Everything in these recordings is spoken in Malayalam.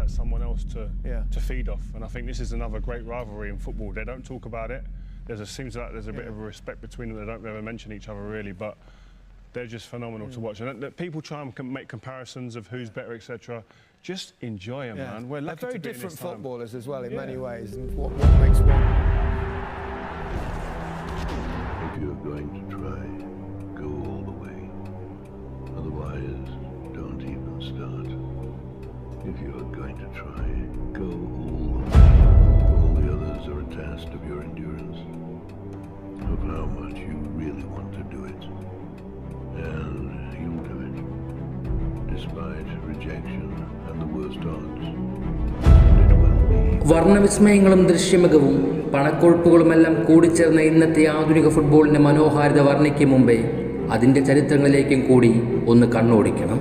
someone else to feed off. And I think this is another great rivalry in football. They don't talk about it. Seems like there's a bit of a respect between them. They don't ever mention each other really, but they're just phenomenal to watch. And people try and make comparisons of who's better, etc. Just enjoy them, man. We're lucky They're very to be different in this footballers as well in many ways. And what makes one? If you're going to try, go all the way. Otherwise, don't even start. If you're going to try, go all the way. All the others are a test of your endurance, of how much you really want to do it. And you'll do it, despite rejection and the worst odds. It will be. വർണ്ണവിസ്മയങ്ങളും ദൃശ്യമികവും പണക്കൊഴുപ്പുകളുമെല്ലാം കൂടിച്ചേർന്ന ഇന്നത്തെ ആധുനിക ഫുട്ബോളിൻ്റെ മനോഹാരിത വർണ്ണിക്കും മുമ്പേ അതിൻ്റെ ചരിത്രങ്ങളിലേക്കും കൂടി ഒന്ന് കണ്ണോടിക്കണം.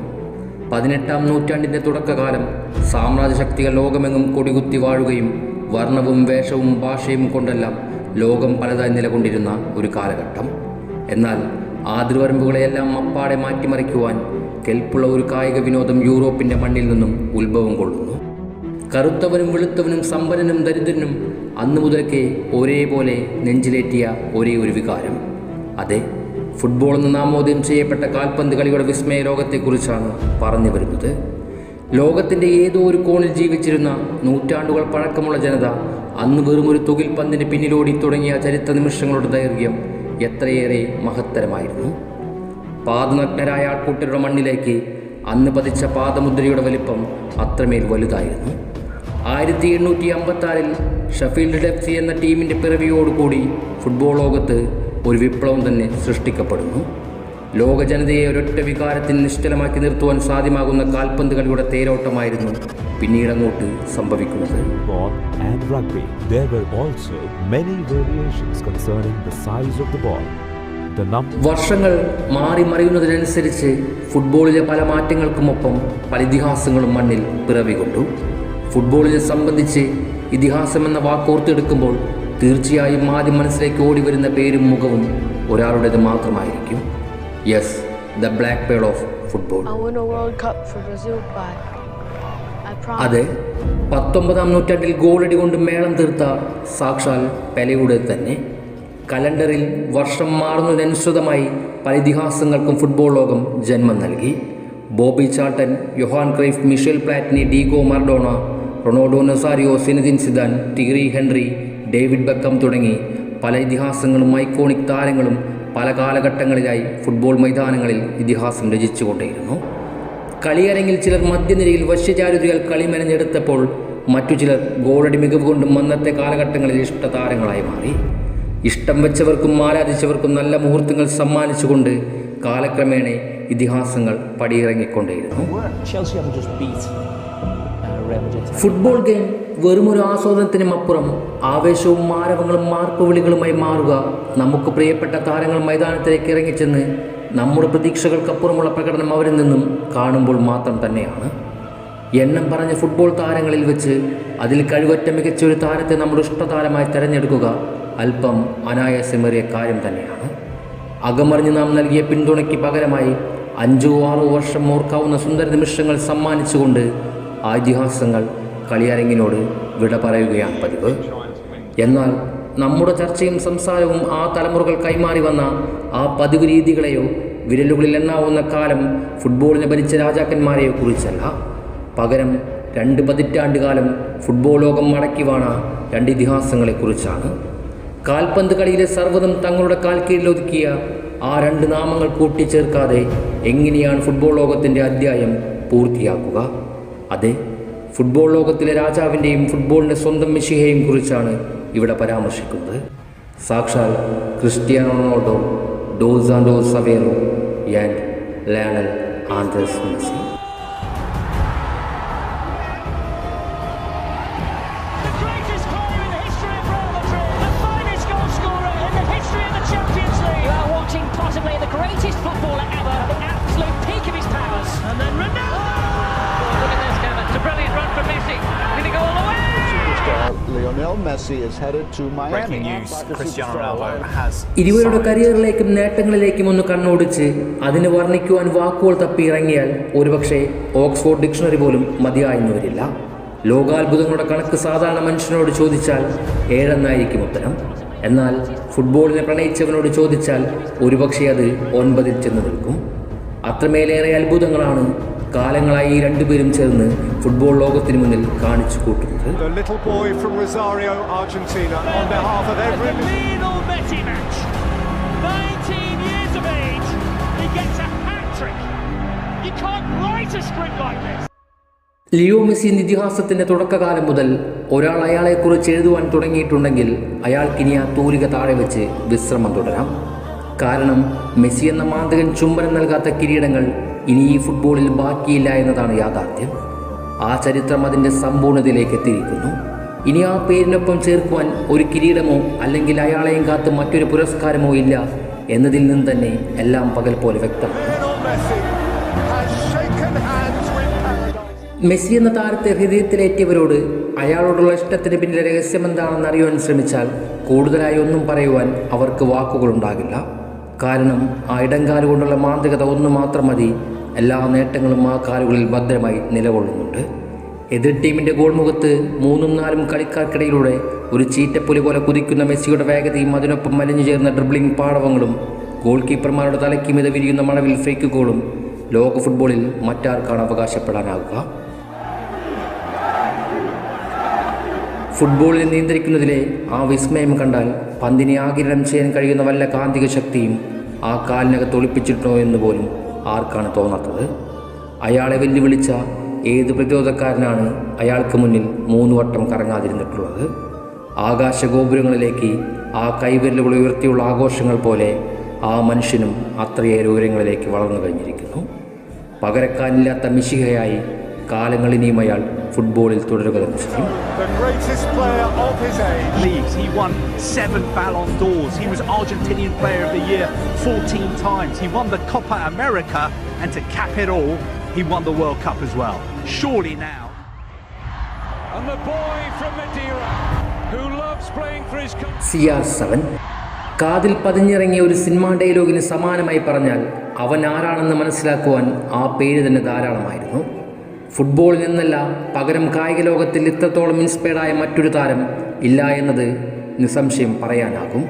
18-ാം നൂറ്റാണ്ടിൻ്റെ തുടക്കകാലം സാമ്രാജ്യശക്തികൾ ലോകമെങ്ങും കൊടികുത്തി വാഴുകയും വർണ്ണവും വേഷവും ഭാഷയും കൊണ്ടെല്ലാം ലോകം പലതായി നിലകൊണ്ടിരുന്ന ഒരു കാലഘട്ടം. എന്നാൽ ആതിർവരമ്പുകളെയെല്ലാം അപ്പാടെ മാറ്റിമറിക്കുവാൻ കെൽപ്പുള്ള ഒരു കായിക വിനോദം യൂറോപ്പിൻ്റെ മണ്ണിൽ നിന്നും ഉത്ഭവം കൊള്ളുന്നു. കറുത്തവനും വെളുത്തവനും സമ്പന്നനും ദരിദ്രനും അന്നു മുതൽക്കേ ഒരേപോലെ നെഞ്ചിലേറ്റിയ ഒരേ ഒരു വികാരം. അതെ, ഫുട്ബോൾ എന്ന് നാമോദയം ചെയ്യപ്പെട്ട കാൽപന്ത് കളിയുടെ വിസ്മയ ലോകത്തെക്കുറിച്ചാണ് പറഞ്ഞു വരുന്നത്. ലോകത്തിൻ്റെ ഏതോ ഒരു കോണിൽ ജീവിച്ചിരുന്ന നൂറ്റാണ്ടുകൾ പഴക്കമുള്ള ജനത അന്ന് വെറുമൊരു തുകിൽ പന്തിന് പിന്നിലോടി തുടങ്ങിയ ചരിത്ര നിമിഷങ്ങളുടെ ദൈർഘ്യം എത്രയേറെ മഹത്തരമായിരുന്നു. പാദനഗ്നരായ ആൾക്കൂട്ടരുടെ മണ്ണിലേക്ക് അന്ന് പതിച്ച പാദമുദ്രയുടെ വലിപ്പം അത്രമേൽ വലുതായിരുന്നു. 1856 ഷഫീൽഡ് എഫ് സി എന്ന ടീമിൻ്റെ പിറവിയോടുകൂടി ഫുട്ബോൾ ലോകത്ത് ഒരു വിപ്ലവം തന്നെ സൃഷ്ടിക്കപ്പെടുന്നു. ലോക ജനതയെ ഒരൊറ്റ വികാരത്തിൽ നിശ്ചലമാക്കി നിർത്തുവാൻ സാധ്യമാകുന്ന കാൽപന്ത് കളിയുടെ തേരോട്ടമായിരുന്നു പിന്നീടങ്ങോട്ട് സംഭവിക്കുന്നത്. And rugby, there were also many variations concerning the size of the ball. വർഷങ്ങൾ മാറി മറിയുന്നതിനനുസരിച്ച് ഫുട്ബോളിലെ പല മാറ്റങ്ങൾക്കുമൊപ്പം പല ഇതിഹാസങ്ങളും മണ്ണിൽ പിറവികൊണ്ടു. ഫുട്ബോളിനെ സംബന്ധിച്ച് ഇതിഹാസം എന്ന വാക്കോർത്തെടുക്കുമ്പോൾ തീർച്ചയായും ആദ്യം മനസ്സിലേക്ക് ഓടി വരുന്ന പേരും മുഖവും ഒരാളുടേത് മാത്രമായിരിക്കും. Yes, the black pearl of football. അതെ, 19-ാം നൂറ്റാണ്ടിൽ ഗോളടി കൊണ്ട് മേളം തീർത്ത സാക്ഷാൽ പെലെയുടെ തന്നെ. കലണ്ടറിൽ വർഷം മാറുന്നതിനനുസൃതമായി പല ഇതിഹാസങ്ങൾക്കും ഫുട്ബോൾ ലോകം ജന്മം നൽകി. Bobby Charlton, Johan Cruyff, Michel Platini, Diego Maradona, Ronaldo Nazario, Zinedine Zidane, Thierry Henry, David Beckham തുടങ്ങി പല ഇതിഹാസങ്ങളും ഐക്കോണിക് താരങ്ങളും പല കാലഘട്ടങ്ങളിലായി ഫുട്ബോൾ മൈതാനങ്ങളിൽ ഇതിഹാസം രചിച്ചുകൊണ്ടേയിരുന്നു. കളിയരങ്ങിൽ ചിലർ മധ്യനിരയിൽ വശ്യചാരുതികൾ കളിമെനഞ്ഞെടുത്തപ്പോൾ മറ്റു ചിലർ ഗോളടി മികവ് കൊണ്ടും അന്നത്തെ കാലഘട്ടങ്ങളിൽ ഇഷ്ടതാരങ്ങളായി മാറി. ഇഷ്ടം വെച്ചവർക്കും ആരാധിച്ചവർക്കും നല്ല മുഹൂർത്തങ്ങൾ സമ്മാനിച്ചുകൊണ്ട് കാലക്രമേണ ഇതിഹാസങ്ങൾ പടിയിറങ്ങിക്കൊണ്ടേയിരുന്നു. ഫുട്ബോൾ ഗെയിം വെറുമൊരു ആസ്വാദനത്തിനും അപ്പുറം ആവേശവും മാരവങ്ങളും മാർപ്പുവിളികളുമായി മാറുക നമുക്ക് പ്രിയപ്പെട്ട താരങ്ങൾ മൈതാനത്തിലേക്ക് ഇറങ്ങിച്ചെന്ന് നമ്മുടെ പ്രതീക്ഷകൾക്കപ്പുറമുള്ള പ്രകടനം അവരിൽ നിന്നും കാണുമ്പോൾ മാത്രം തന്നെയാണ്. എണ്ണം പറഞ്ഞ ഫുട്ബോൾ താരങ്ങളിൽ വെച്ച് അതിൽ കഴിവറ്റ മികച്ചൊരു താരത്തെ നമ്മുടെ ഇഷ്ടതാരമായി തിരഞ്ഞെടുക്കുക അല്പം അനായാസമേറിയ കാര്യം തന്നെയാണ്. അകമറിഞ്ഞ് നാം നൽകിയ പിന്തുണയ്ക്ക് പകരമായി 5-6 വർഷം ഓർക്കാവുന്ന സുന്ദര നിമിഷങ്ങൾ സമ്മാനിച്ചുകൊണ്ട് ആ ഇതിഹാസങ്ങൾ കളിയരങ്ങിനോട് വിട പറയുകയാണ് പതിവ്. എന്നാൽ നമ്മുടെ ചർച്ചയും സംസാരവും ആ തലമുറകൾ കൈമാറി വന്ന ആ പതിവ് രീതികളെയോ വിരലുകളിൽ എണ്ണാവുന്ന കാലം ഫുട്ബോളിനെ ഭരിച്ച രാജാക്കന്മാരെയോ കുറിച്ചല്ല. പകരം 2 പതിറ്റാണ്ടുകാലം ഫുട്ബോൾ ലോകം മടക്കി വാണ 2 ഇതിഹാസങ്ങളെക്കുറിച്ചാണ്. കാൽപന്ത് കളിയിലെ സർവ്വതും തങ്ങളുടെ കാൽ കീഴിലൊതുക്കിയ ആ 2 നാമങ്ങൾ കൂട്ടിച്ചേർക്കാതെ എങ്ങനെയാണ് ഫുട്ബോൾ ലോകത്തിൻ്റെ അധ്യായം പൂർത്തിയാക്കുക? അതെ, ഫുട്ബോൾ ലോകത്തിലെ രാജാവിൻ്റെയും ഫുട്ബോളിൻ്റെ സ്വന്തം മെസ്സിയെയും കുറിച്ചാണ് ഇവിടെ പരാമർശിക്കുന്നത്. സാക്ഷാൽ Cristiano Ronaldo, dos Santos Aveiro and Lionel Andrés Messi. Lionel Messi is headed to Miami. Breaking news, Cristiano Ronaldo has ഇരുവരുടെ കരിയറിലേക്കും നേട്ടങ്ങളിലേക്കും ഒന്ന് കണ്ണോടിച്ച് അതിനെ വർണ്ണിക്കുവാൻ വാക്കുകൾ തപ്പി ഇറങ്ങിയാൽ ഒരുപക്ഷെ ഓക്സ്ഫോർഡ് ഡിക്ഷണറി പോലും മതിയായെന്ന് വരില്ല. ലോകാത്ഭുതങ്ങളുടെ കണക്ക് സാധാരണ മനുഷ്യനോട് ചോദിച്ചാൽ 7 എന്നായിരിക്കും ഉത്തരം. എന്നാൽ ഫുട്ബോളിനെ പ്രണയിച്ചവനോട് ചോദിച്ചാൽ ഒരുപക്ഷെ അത് 9-ൽ ചെന്ന് നിൽക്കും. അത്രമേലേറെ അത്ഭുതങ്ങളാണ് കാലങ്ങളായി ഈ രണ്ടുപേരും ചേർന്ന് ഫുട്ബോൾ ലോകത്തിന് മുന്നിൽ കാണിച്ചു കൂട്ടുന്നത്. ലിയോ മെസ്സി ഇതിഹാസത്തിന്റെ തുടക്കകാലം മുതൽ ഒരാൾ അയാളെക്കുറിച്ച് എഴുതുവാൻ തുടങ്ങിയിട്ടുണ്ടെങ്കിൽ അയാൾക്കിനി ആ തൂലിക താഴെ വെച്ച് വിശ്രമം തുടരാം. കാരണം മെസ്സി എന്ന മാന്ത്രികൻ ചുംബനം നൽകാത്ത കിരീടങ്ങൾ ഇനി ഈ ഫുട്ബോളിൽ ബാക്കിയില്ല എന്നതാണ് യാഥാർത്ഥ്യം. ആ ചരിത്രം അതിൻ്റെ സമ്പൂർണ്ണതയിലേക്ക് എത്തിയിരിക്കുന്നു. ഇനി ആ പേരിനൊപ്പം ചേർക്കുവാൻ ഒരു കിരീടമോ അല്ലെങ്കിൽ അയാളെയും കാത്ത് മറ്റൊരു പുരസ്കാരമോ ഇല്ല എന്നതിൽ നിന്ന് തന്നെ എല്ലാം പകൽ പോലെ വ്യക്തമാണ്. മെസ്സി എന്ന താരത്തെ ഹൃദയത്തിലേറ്റിയവരോട് അയാളോടുള്ള ഇഷ്ടത്തിന് പിന്നിലെ രഹസ്യമെന്താണെന്ന് അറിയുവാൻ ശ്രമിച്ചാൽ കൂടുതലായി ഒന്നും പറയുവാൻ അവർക്ക് വാക്കുകളുണ്ടാകില്ല. കാരണം ആ ഇടംകാല് കൊണ്ടുള്ള മാന്ത്രികത ഒന്ന് മാത്രം മതി. എല്ലാ നേട്ടങ്ങളും ആ കാലുകളിൽ ഭദ്രമായി നിലകൊള്ളുന്നുണ്ട്. എതിർ ടീമിൻ്റെ ഗോൾ മുഖത്ത് 3-4 കളിക്കാർക്കിടയിലൂടെ ഒരു ചീറ്റപ്പുലി പോലെ കുതിക്കുന്ന മെസ്സിയുടെ വേഗതയും അതിനൊപ്പം മലിഞ്ഞു ചേർന്ന ഡ്രിബ്ലിംഗ് പാടവങ്ങളും ഗോൾ കീപ്പർമാരുടെ തലയ്ക്ക് മിത വിരിയുന്ന മണവിൽ ഫ്രീ ഗോളും ലോക ഫുട്ബോളിൽ മറ്റാർക്കാണ് അവകാശപ്പെടാനാകുക? ഫുട്ബോളിനെ നിയന്ത്രിക്കുന്നതിലെ ആ വിസ്മയം കണ്ടാൽ പന്തിനെ ആഗിരണം ചെയ്യാൻ കഴിയുന്ന വല്ല കാന്തിക ശക്തിയും ആ കാലിനകത്ത് ഒളിപ്പിച്ചിട്ടോ എന്ന് പോലും ആർക്കാണ് തോന്നാത്തത്? അയാളെ വെല്ലുവിളിച്ച ഏത് പ്രതിരോധക്കാരനാണ് അയാൾക്ക് മുന്നിൽ 3 വട്ടം കറങ്ങാതിരുന്നിട്ടുള്ളത്? ആകാശഗോപുരങ്ങളിലേക്ക് ആ കൈവിരലുകൾ ഉയർത്തിയുള്ള ആഘോഷങ്ങൾ പോലെ ആ മനുഷ്യനും അത്രയേറെ ഉയരങ്ങളിലേക്ക് വളർന്നു കഴിഞ്ഞിരിക്കുന്നു. പകരക്കാരില്ലാത്ത മിശിഹയായി കാലങ്ങളിനിയും അയാൾ ഫുട്ബോളിൽ തുടരുക തന്നെ ചെയ്യും. He won 7 Ballon d'Ors. He was Argentinian Player of the Year 14 times. He won the Copa America, and to cap it all, he won the World Cup as well. Surely now. And the boy from Madeira, who loves playing for his country. CR7 കാതിൽ പതിഞ്ഞിറങ്ങിയ ഒരു സിനിമാ ഡയലോഗിന് സമാനമായി പറഞ്ഞാൽ അവൻ ആരാണെന്ന് മനസ്സിലാക്കുവാൻ ആ പേര് തന്നെ ധാരാളമായിരുന്നു. ഫുട്ബോളിൽ നിന്നല്ല, പകരം കായിക ലോകത്തിൽ ഇത്രത്തോളം ഇൻസ്പയർഡായ മറ്റൊരു താരം ഇല്ല എന്നത് നിസ്സംശയം പറയാനാകും.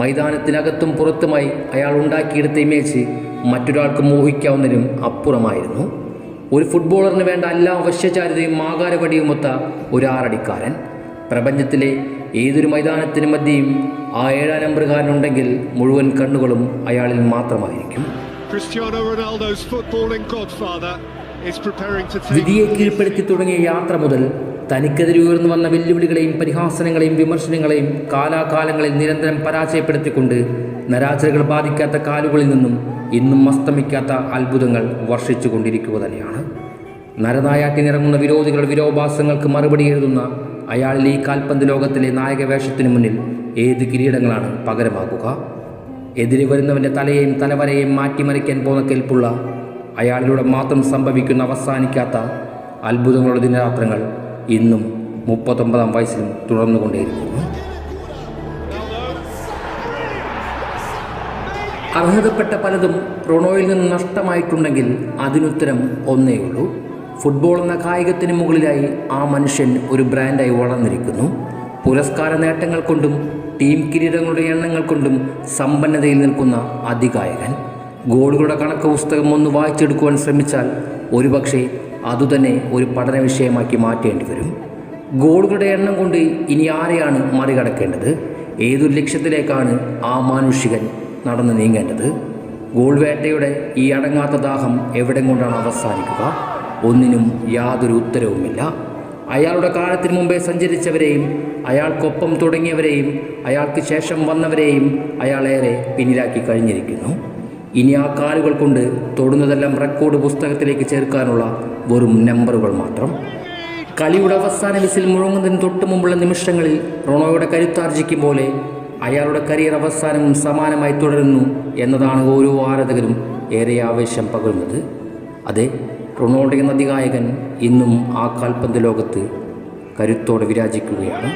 മൈതാനത്തിനകത്തും പുറത്തുമായി അയാൾ ഉണ്ടാക്കിയെടുത്ത ഇമേജ് മറ്റൊരാൾക്ക് മോഹിക്കാവുന്നതിനും അപ്പുറമായിരുന്നു. ഒരു ഫുട്ബോളറിന് വേണ്ട എല്ലാ വശ്യചാരിതയും ആകാരവടിയുമൊത്ത ഒരു 6 അടിക്കാരൻ. പ്രപഞ്ചത്തിലെ ഏതൊരു മൈതാനത്തിന് മധ്യയും ആ 7-ാം നമ്പറുകാരനുണ്ടെങ്കിൽ മുഴുവൻ കണ്ണുകളും അയാളിൽ മാത്രമായിരിക്കും. വിധിയെ കീഴ്പ്പെടുത്തി തുടങ്ങിയ യാത്ര മുതൽ തനിക്കെതിരെ ഉയർന്നു വന്ന വെല്ലുവിളികളെയും പരിഹാസനങ്ങളെയും വിമർശനങ്ങളെയും കാലാകാലങ്ങളിൽ നിരന്തരം പരാജയപ്പെടുത്തിക്കൊണ്ട് നരാചരകൾ ബാധിക്കാത്ത കാലുകളിൽ നിന്നും ഇന്നും അസ്തമിക്കാത്ത അത്ഭുതങ്ങൾ വർഷിച്ചു കൊണ്ടിരിക്കുക തന്നെയാണ്. നരനായാട്ടിനിറങ്ങുന്ന വിരോധികളുടെ വിരോപാസങ്ങൾക്ക് മറുപടി എഴുതുന്ന അയാളിൽ ഈ കാൽപന്ത് ലോകത്തിലെ നായക വേഷത്തിനു മുന്നിൽ ഏത് കിരീടങ്ങളാണ് പകരമാകുക? എതിരെ വരുന്നവൻ്റെ തലയെയും തലവരെയും മാറ്റിമറിക്കാൻ പോകുന്ന കെൽപ്പുള്ള അയാളിലൂടെ മാത്രം സംഭവിക്കുന്ന അവസാനിക്കാത്ത അത്ഭുതങ്ങളുടെ ദിനരാത്രങ്ങൾ ഇന്നും 39-ാം വയസ്സിലും തുടർന്നുകൊണ്ടേയിരിക്കുന്നു. അർഹതപ്പെട്ട പലതും റൊണോയിൽ നിന്ന് നഷ്ടമായിട്ടുണ്ടെങ്കിൽ അതിനുത്തരം ഒന്നേയുള്ളൂ. ഫുട്ബോൾ എന്ന കായികത്തിന് മുകളിലായി ആ മനുഷ്യൻ ഒരു ബ്രാൻഡായി വളർന്നിരിക്കുന്നു. പുരസ്കാര നേട്ടങ്ങൾ കൊണ്ടും ടീം കിരീടങ്ങളുടെ എണ്ണങ്ങൾ കൊണ്ടും സമ്പന്നതയിൽ നിൽക്കുന്ന അതികായകൻ. ഗോളുകളുടെ കണക്ക് പുസ്തകം ഒന്ന് വായിച്ചെടുക്കുവാൻ ശ്രമിച്ചാൽ ഒരുപക്ഷെ അതുതന്നെ ഒരു പഠന വിഷയമാക്കി മാറ്റേണ്ടി വരും. ഗോളുകളുടെ എണ്ണം കൊണ്ട് ഇനി ആരെയാണ് മറികടക്കേണ്ടത്? ഏതൊരു ലക്ഷ്യത്തിലേക്കാണ് ആ മാനുഷികൻ നടന്നു നീങ്ങേണ്ടത്? ഗോൾ വേട്ടയുടെ ഈ അടങ്ങാത്ത ദാഹം എവിടെ കൊണ്ടാണ് അവസാനിക്കുക? ഒന്നിനും യാതൊരു ഉത്തരവുമില്ല. അയാളുടെ കാലത്തിന് മുമ്പേ സഞ്ചരിച്ചവരെയും അയാൾക്കൊപ്പം തുടങ്ങിയവരെയും അയാൾക്ക് ശേഷം വന്നവരെയും അയാളേറെ പിന്നിലാക്കി കഴിഞ്ഞിരിക്കുന്നു. ഇനി ആ കാലുകൾ കൊണ്ട് തൊടുന്നതെല്ലാം റെക്കോർഡ് പുസ്തകത്തിലേക്ക് ചേർക്കാനുള്ള വെറും നമ്പറുകൾ മാത്രം. കളിയുടെ അവസാന വിസിൽ മുഴങ്ങുന്നതിന് തൊട്ട് മുമ്പുള്ള നിമിഷങ്ങളിൽ റൊണോയുടെ കരുത്താർജിക്കും പോലെ അയാളുടെ കരിയർ അവസാനവും സമാനമായി തുടരുന്നു എന്നതാണ് ഓരോ ആരാധകരും ഏറെ ആവേശം പകരുന്നത്. അതെ, റൊണാൾഡോ എന്ന അതികായകൻ ഇന്നും ആ കാൽപന്ത് ലോകത്ത് കരുത്തോടെ വിരാജിക്കുകയാണ്.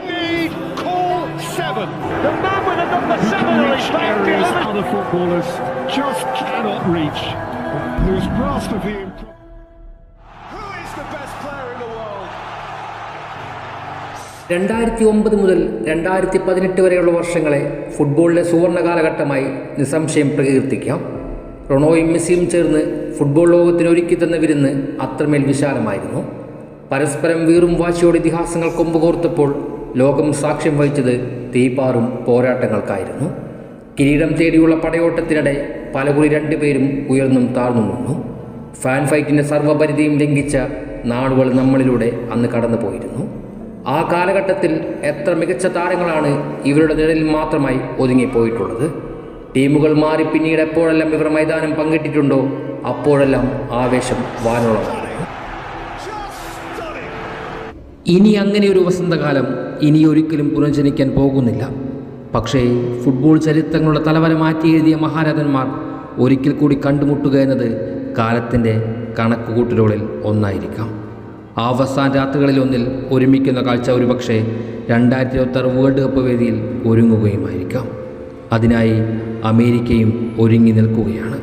2009 മുതൽ 2018 വരെയുള്ള വർഷങ്ങളെ ഫുട്ബോളിലെ സുവർണ്ണ കാലഘട്ടമായി നിസ്സംശയം പ്രകീർത്തിക്കാം. റൊണോയും മെസ്സിയും ചേർന്ന് ഫുട്ബോൾ ലോകത്തിന് ഒരുക്കി തന്ന വിരുന്ന് അത്രമേൽ വിശാലമായിരുന്നു. പരസ്പരം വീറും വാശിയോടെ ഇതിഹാസങ്ങൾ കൊമ്പുകോർത്തപ്പോൾ ലോകം സാക്ഷ്യം വഹിച്ചത് തീപാറും പോരാട്ടങ്ങൾക്കായിരുന്നു. കിരീടം തേടിയുള്ള പടയോട്ടത്തിനിടെ പലകുറി രണ്ടുപേരും ഉയർന്നും താഴ്ന്നു നിന്നു. ഫാൻ ഫൈറ്റിൻ്റെ സർവ്വപരിധിയും ലംഘിച്ച നാളുകൾ നമ്മളിലൂടെ അന്ന് കടന്നു പോയിരുന്നു. ആ കാലഘട്ടത്തിൽ എത്ര മികച്ച താരങ്ങളാണ് ഇവരുടെ നിഴലിൽ മാത്രമായി ഒതുങ്ങിപ്പോയിട്ടുള്ളത്. ടീമുകൾ മാറി പിന്നീട് എപ്പോഴെല്ലാം ഇവർ മൈതാനം പങ്കിട്ടിട്ടുണ്ടോ അപ്പോഴെല്ലാം ആവേശം വാനോളമായിരുന്നു. ഇനി അങ്ങനെ ഒരു വസന്തകാലം ഇനി ഒരിക്കലും പുനർജനിക്കാൻ പോകുന്നില്ല. പക്ഷേ ഫുട്ബോൾ ചരിത്രങ്ങളുടെ തലവര മാറ്റി എഴുതിയ മഹാരഥന്മാർ ഒരിക്കൽ കൂടി കണ്ടുമുട്ടുക എന്നത് കാലത്തിൻ്റെ കണക്കുകൂട്ടലുകളിൽ ഒന്നായിരിക്കാം. അവസാന രാത്രികളിലൊന്നിൽ ഒരുമിക്കുന്ന കാഴ്ച ഒരുപക്ഷെ 2026 വേൾഡ് കപ്പ് വേദിയിൽ ഒരുങ്ങുകയുമായിരിക്കാം. അതിനായി അമേരിക്കയും ഒരുങ്ങി നിൽക്കുകയാണ്.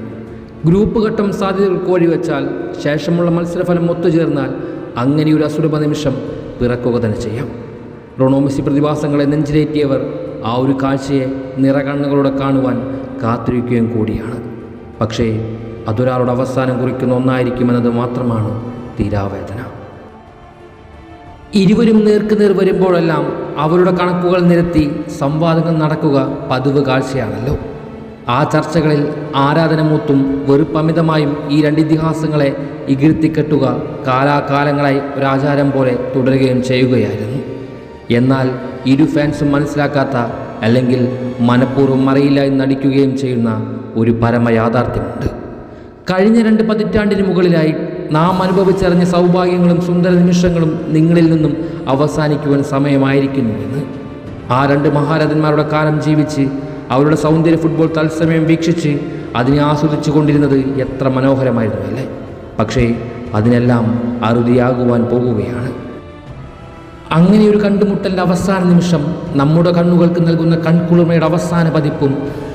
ഗ്രൂപ്പ് ഘട്ടം സാധ്യതകൾ കോഴിവെച്ചാൽ ശേഷമുള്ള മത്സരഫലം ഒത്തുചേർന്നാൽ അങ്ങനെയൊരു അസുലഭ നിമിഷം പിറക്കുക തന്നെ ചെയ്യാം. റൊണോ മെസ്സി പ്രതിഭാസങ്ങളെ നെഞ്ചിലേറ്റിയവർ ആ ഒരു കാഴ്ചയെ നിറകണ്ണുകളോടെ കാണുവാൻ കാത്തിരിക്കുകയും കൂടിയാണ്. പക്ഷേ അതൊരാളുടെ അവസാനം കുറിക്കുന്ന ഒന്നായിരിക്കുമെന്നത് മാത്രമാണ് തീരാവേദന. ഇരുവരും നേർക്കുനേർ വരുമ്പോഴെല്ലാം അവരുടെ കണക്കുകൾ നിരത്തി സംവാദങ്ങൾ നടക്കുക പതിവ് കാഴ്ചയാണല്ലോ. ആ ചർച്ചകളിൽ ആരാധനമൂത്തും വെറുപ്പമിതമായും ഈ രണ്ട് ഇതിഹാസങ്ങളെ ഇകഴ്ത്തിക്കെട്ടുക കാലാകാലങ്ങളായി ഒരാചാരം പോലെ തുടരുകയും ചെയ്യുകയായിരുന്നു. എന്നാൽ ഇരു ഫാൻസും മനസ്സിലാക്കാത്ത അല്ലെങ്കിൽ മനഃപൂർവ്വം അറിയില്ല എന്ന് നടിക്കുകയും ചെയ്യുന്ന ഒരു പരമയാഥാർത്ഥ്യമുണ്ട്. കഴിഞ്ഞ 2 പതിറ്റാണ്ടിന് മുകളിലായി നാം അനുഭവിച്ചറിഞ്ഞ സൗഭാഗ്യങ്ങളും സുന്ദര നിമിഷങ്ങളും നിങ്ങളിൽ നിന്നും അവസാനിക്കുവാൻ സമയമായിരിക്കുന്നുവെന്ന്. ആ 2 മഹാരഥന്മാരുടെ കാലം ജീവിച്ച് അവരുടെ സൗന്ദര്യ ഫുട്ബോൾ തത്സമയം വീക്ഷിച്ച് അതിനെ ആസ്വദിച്ചു കൊണ്ടിരുന്നത് എത്ര മനോഹരമായിരുന്നു അല്ലേ? പക്ഷേ അതിനെല്ലാം അറുതിയാകുവാൻ പോകുകയാണ്. അങ്ങനെയൊരു കണ്ടുമുട്ടലിൻ്റെ അവസാന നിമിഷം നമ്മുടെ കണ്ണുകൾക്ക് നൽകുന്ന കൺകുളിർമയുടെ അവസാന പതിപ്പും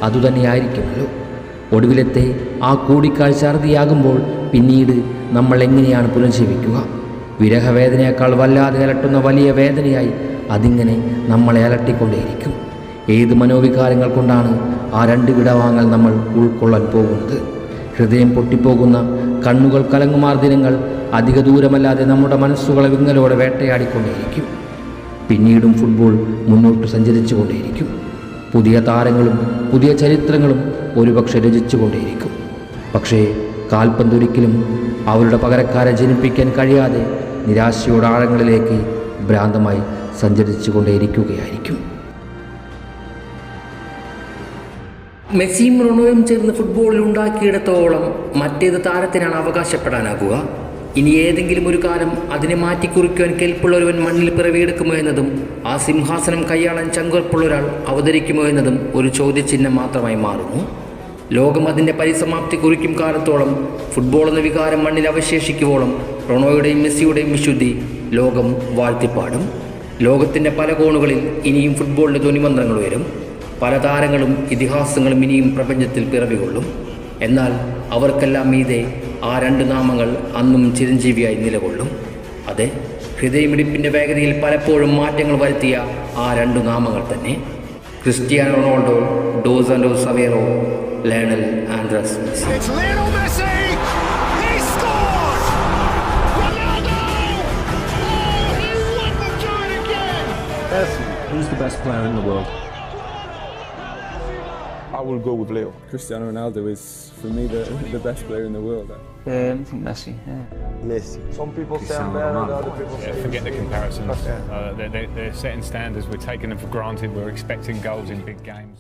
അതുതന്നെയായിരിക്കുമല്ലോ. ഒടുവിലത്തെ ആ കൂടിക്കാഴ്ച അറുതിയാകുമ്പോൾ പിന്നീട് നമ്മൾ എങ്ങനെയാണ് പുനർജീവിക്കുക? വിരഹവേദനയേക്കാൾ വല്ലാതെ അലട്ടുന്ന വലിയ വേദനയായി അതിങ്ങനെ നമ്മളെ അലട്ടിക്കൊണ്ടേയിരിക്കും. ഏത് മനോവികാരങ്ങൾ കൊണ്ടാണ് ആ 2 വിടവാങ്ങൽ നമ്മൾ ഉൾക്കൊള്ളാൻ പോകുന്നത്? ഹൃദയം പൊട്ടിപ്പോകുന്ന കണ്ണുകൾ കലങ്ങുമാർ ദിനങ്ങൾ അധിക ദൂരമല്ലാതെ നമ്മുടെ മനസ്സുകളെ വിങ്ങലോടെ വേട്ടയാടിക്കൊണ്ടേയിരിക്കും. പിന്നീടും ഫുട്ബോൾ മുന്നോട്ട് സഞ്ചരിച്ചു കൊണ്ടേയിരിക്കും. പുതിയ താരങ്ങളും പുതിയ ചരിത്രങ്ങളും ഒരുപക്ഷെ രചിച്ചുകൊണ്ടേയിരിക്കും. പക്ഷേ കാൽപന്തൊരിക്കലും അവരുടെ പകരക്കാരെ ജനിപ്പിക്കാൻ കഴിയാതെ നിരാശയുടെ ആഴങ്ങളിലേക്ക് ഭ്രാന്തമായി സഞ്ചരിച്ചു കൊണ്ടേയിരിക്കുകയായിരിക്കും. മെസ്സിയും റൊണോയും ചേർന്ന് ഫുട്ബോളിൽ ഉണ്ടാക്കിയിടത്തോളം മറ്റേത് താരത്തിനാണ് അവകാശപ്പെടാനാകുക? ഇനി ഏതെങ്കിലും ഒരു കാലം അതിനെ മാറ്റിക്കുറിക്കുവാൻ കെൽപ്പുള്ള ഒരുവൻ മണ്ണിൽ പിറവിയെടുക്കുമോ എന്നതും ആ സിംഹാസനം കൈയാളാൻ ചങ്കുറപ്പുള്ള ഒരാൾ അവതരിക്കുമോ എന്നതും ഒരു ചോദ്യചിഹ്നം മാത്രമായി മാറുന്നു. ലോകം അതിൻ്റെ പരിസമാപ്തി കുറിക്കും കാലത്തോളം ഫുട്ബോൾ എന്ന വികാരം മണ്ണിൽ അവശേഷിക്കുവോളം റൊണോയുടെയും മെസ്സിയുടെയും വിശുദ്ധി ലോകം വാഴ്ത്തിപ്പാടും. ലോകത്തിൻ്റെ പല കോണുകളിൽ ഇനിയും ഫുട്ബോളിൻ്റെ ധ്വനിമന്ത്രങ്ങൾ ഉയരും. പല താരങ്ങളും ഇതിഹാസങ്ങളും ഇനിയും പ്രപഞ്ചത്തിൽ പിറവികൊള്ളും. എന്നാൽ അവർക്കെല്ലാം മീതെ ആ 2 നാമങ്ങൾ അന്നും ചിരഞ്ജീവിയായി നിലകൊള്ളും. അതെ, ഹൃദയമിടിപ്പിൻ്റെ വേഗതയിൽ പലപ്പോഴും മാറ്റങ്ങൾ വരുത്തിയ ആ 2 നാമങ്ങൾ തന്നെ: Cristiano Ronaldo dos Santos Aveiro, Lionel Andrés Messi. Who's the best player in the world? I will go with Leo. Cristiano Ronaldo is, for me, the best player in the world. I think Messi. Yeah. Messi. Some people say I'm better, other people say... Forget the comparisons. They're setting standards. We're taking them for granted. We're expecting goals in big games.